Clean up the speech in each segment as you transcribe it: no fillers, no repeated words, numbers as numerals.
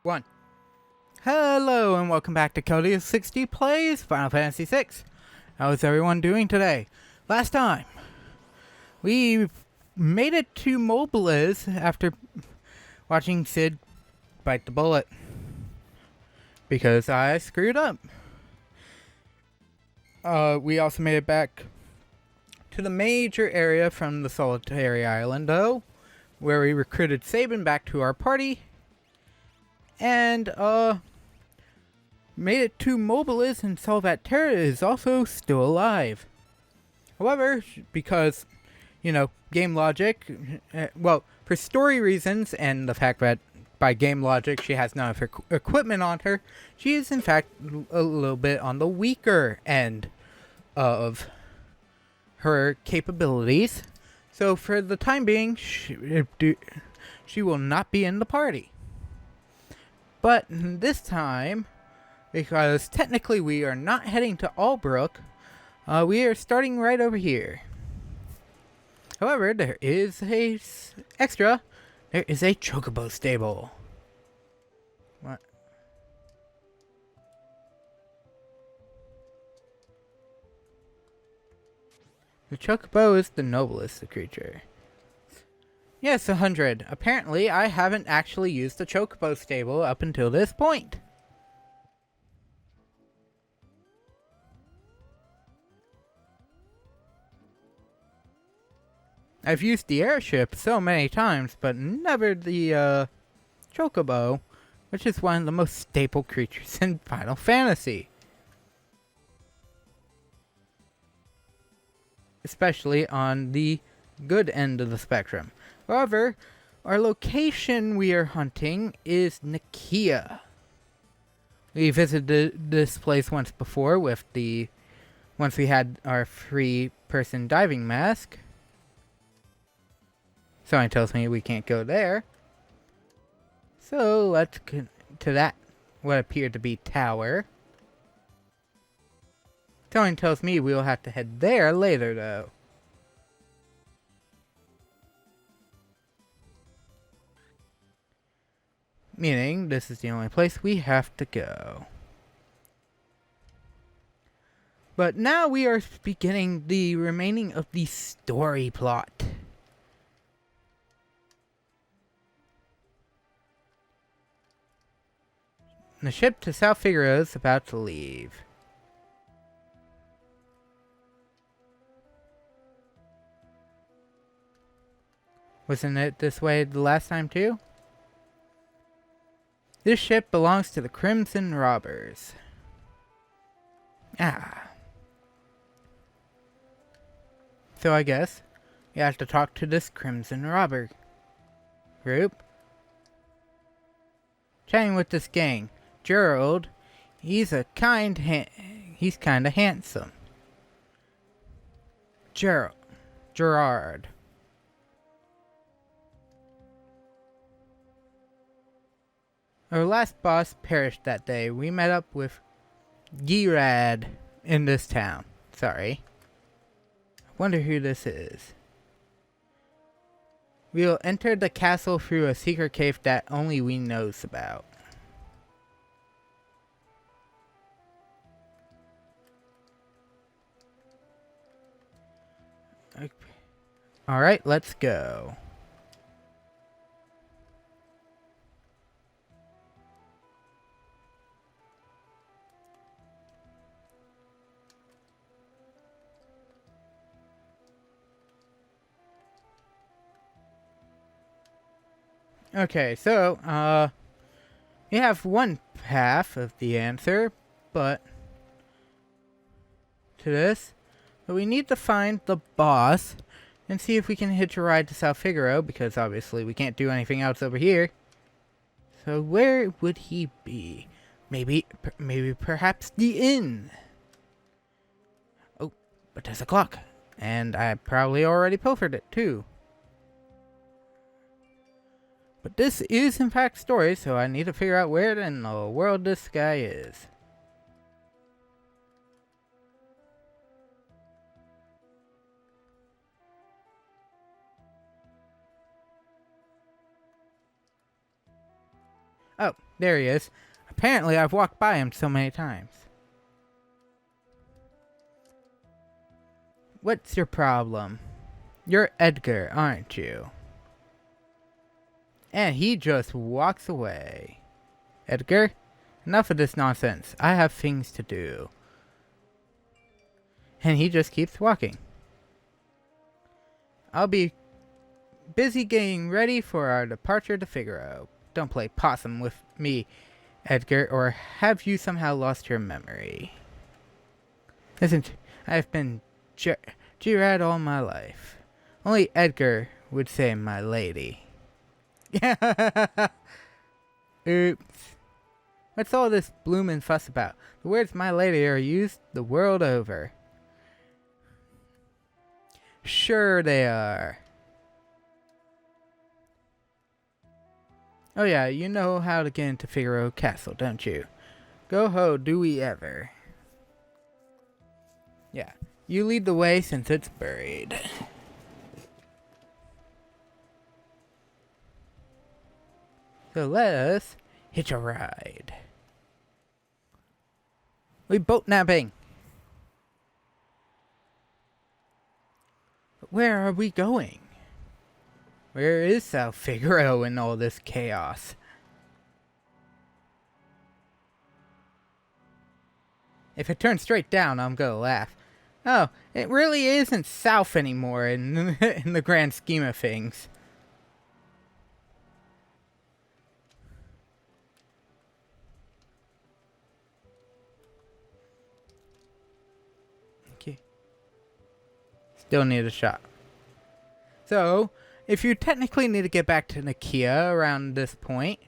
One. Hello and welcome back to Cody60 Plays Final Fantasy VI. How is everyone doing today? Last time, we made it to Mobliz after watching Sid bite the bullet. Because I screwed up. We also made it back to the major area from the Solitary Island, though, where we recruited Sabin back to our party. And, made it to Mobliz and saw that Terra is also still alive. However, because, game logic, well, for story reasons and the fact that by game logic she has none of her equipment on her, she is in fact a little bit on the weaker end of her capabilities. So for the time being, she will not be in the party. But this time, because technically we are not heading to Albrook, we are starting right over here. However, there is a extra. There is a chocobo stable. What? The chocobo is the noblest creature. Yes, 100. Apparently, I haven't actually used the chocobo stable up until this point. I've used the airship so many times, but never the chocobo, which is one of the most staple creatures in Final Fantasy. Especially on the good end of the spectrum. However, our location we are hunting is Nikeah. We visited this place once before once we had our free person diving mask. Something tells me we can't go there. So let's to that what appeared to be tower. Something tells me we'll have to head there later though. Meaning this is the only place we have to go. But now we are beginning the remaining of the story plot. The ship to South Figaro is about to leave. Wasn't it this way the last time too? This ship belongs to the Crimson Robbers. So I guess you have to talk to this Crimson Robber group. Chatting with this gang. Gerald, he's kinda handsome. Gerard. Our last boss perished that day. We met up with Girad in this town. Sorry. I wonder who this is. We'll enter the castle through a secret cave that only we knows about. Alright, let's go. Okay, so, we have one half of the answer, but we need to find the boss and see if we can hitch a ride to South Figaro, because obviously we can't do anything else over here. So where would he be? Maybe perhaps the inn. Oh, but there's a clock, and I probably already pilfered it too. But this is in fact story, so I need to figure out where in the world this guy is. Oh, there he is. Apparently I've walked by him so many times. What's your problem? You're Edgar, aren't you? And he just walks away. Edgar, enough of this nonsense. I have things to do. And he just keeps walking. I'll be busy getting ready for our departure to Figaro. Don't play possum with me, Edgar, or have you somehow lost your memory? Listen, I've been Gerard all my life. Only Edgar would say my lady. Oops. What's all this bloomin' fuss about? The words my lady are used the world over. Sure they are. Oh yeah, you know how to get into Figaro Castle, don't you? Go ho, do we ever. Yeah, you lead the way since it's buried. So let us hitch a ride. We boat napping. Where are we going? Where is South Figaro in all this chaos? If it turns straight down, I'm gonna laugh. Oh, it really isn't south anymore in the grand scheme of things. Okay. Still need a shot. So, if you technically need to get back to Nikeah around this point,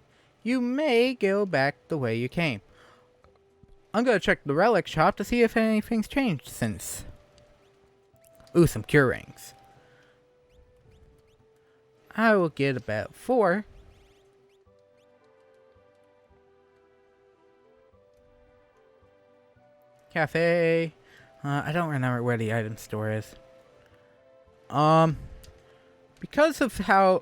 you may go back the way you came. I'm gonna check the relic shop to see if anything's changed since. Ooh, some cure rings. I will get about 4. Cafe. I don't remember where the item store is. Because of how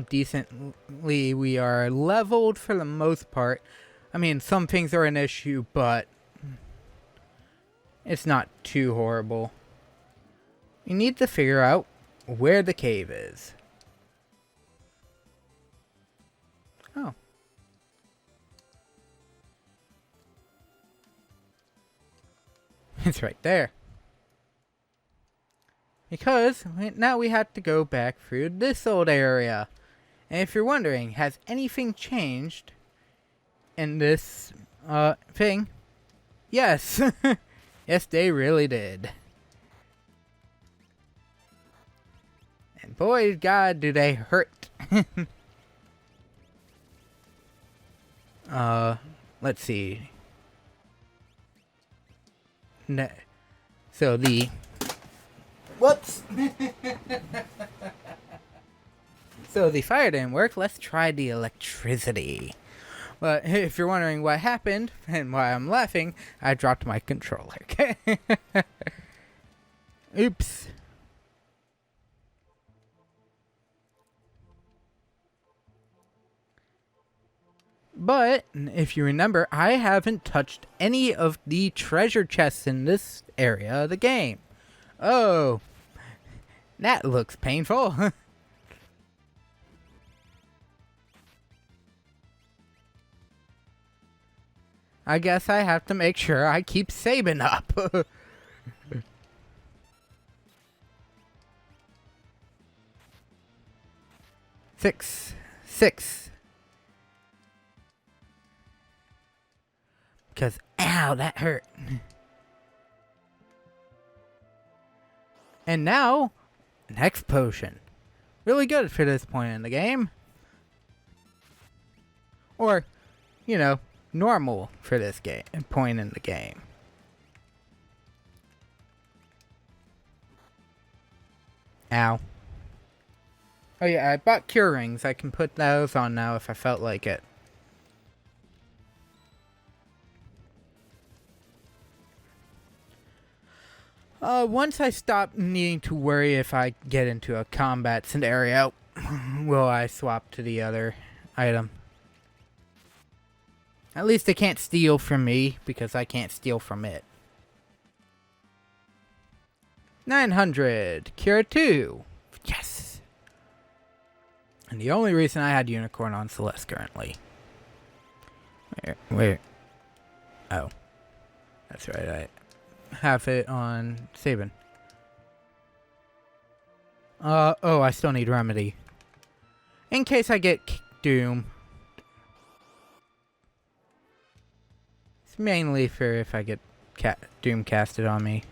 decently we are leveled for the most part. I mean, some things are an issue, but it's not too horrible. You need to figure out where the cave is. Oh. It's right there. Because now we have to go back through this old area. And if you're wondering, has anything changed in this thing? Yes. Yes, they really did. And boy, God, do they hurt. Let's see. So the... Whoops! So the fire didn't work. Let's try the electricity. But if you're wondering what happened and why I'm laughing, I dropped my controller. Oops. But if you remember, I haven't touched any of the treasure chests in this area of the game. Oh, that looks painful. I guess I have to make sure I keep saving up. 6. Because, ow, that hurt. And now, next potion. Really good for this point in the game. Or, you know, normal for this point in the game. Ow. Oh yeah, I bought cure rings. I can put those on now if I felt like it. Once I stop needing to worry if I get into a combat scenario, will I swap to the other item. At least it can't steal from me, because I can't steal from it. 900. Cure 2. Yes! And the only reason I had Unicorn on Celeste currently. Wait. Oh. That's right, I have it on Sabin. Oh, I still need Remedy. In case I get Doom. It's mainly for if I get Doom casted on me.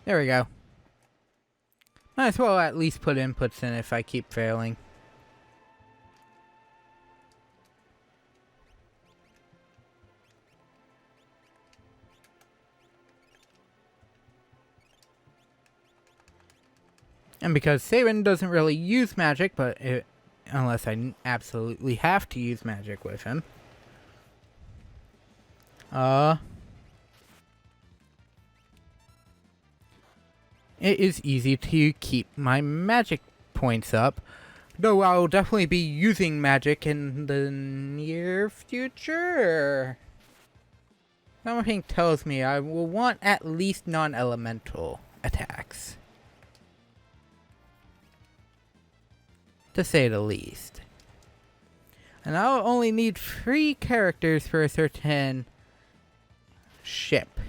There we go. Might as well at least put inputs in if I keep failing. And because Sabin doesn't really use magic, but unless I absolutely have to use magic with him. It is easy to keep my magic points up, though I'll definitely be using magic in the near future. Something tells me I will want at least non-elemental attacks. To say the least. And I'll only need 3 characters for a certain ship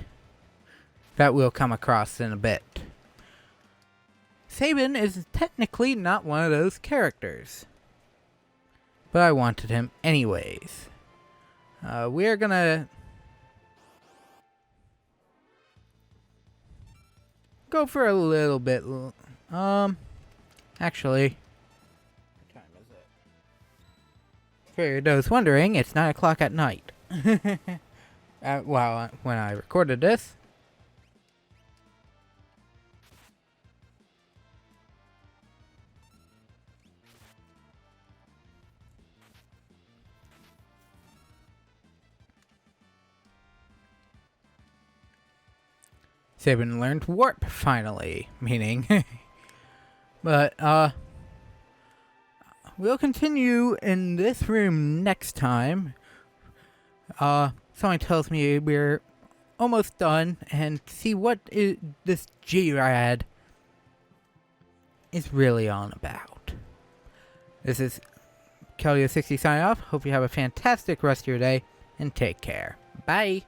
that we'll come across in a bit. Sabin is technically not one of those characters, but I wanted him anyways. We're gonna go for a little bit. Actually, what time is it? For those wondering, it's 9 o'clock at night. Well, when I recorded this. Sabin learned Warp, finally. Meaning. But, we'll continue in this room next time. Someone tells me we're almost done, and see what this G-Rad is really on about. This is Kelly60 signing off. Hope you have a fantastic rest of your day, and take care. Bye!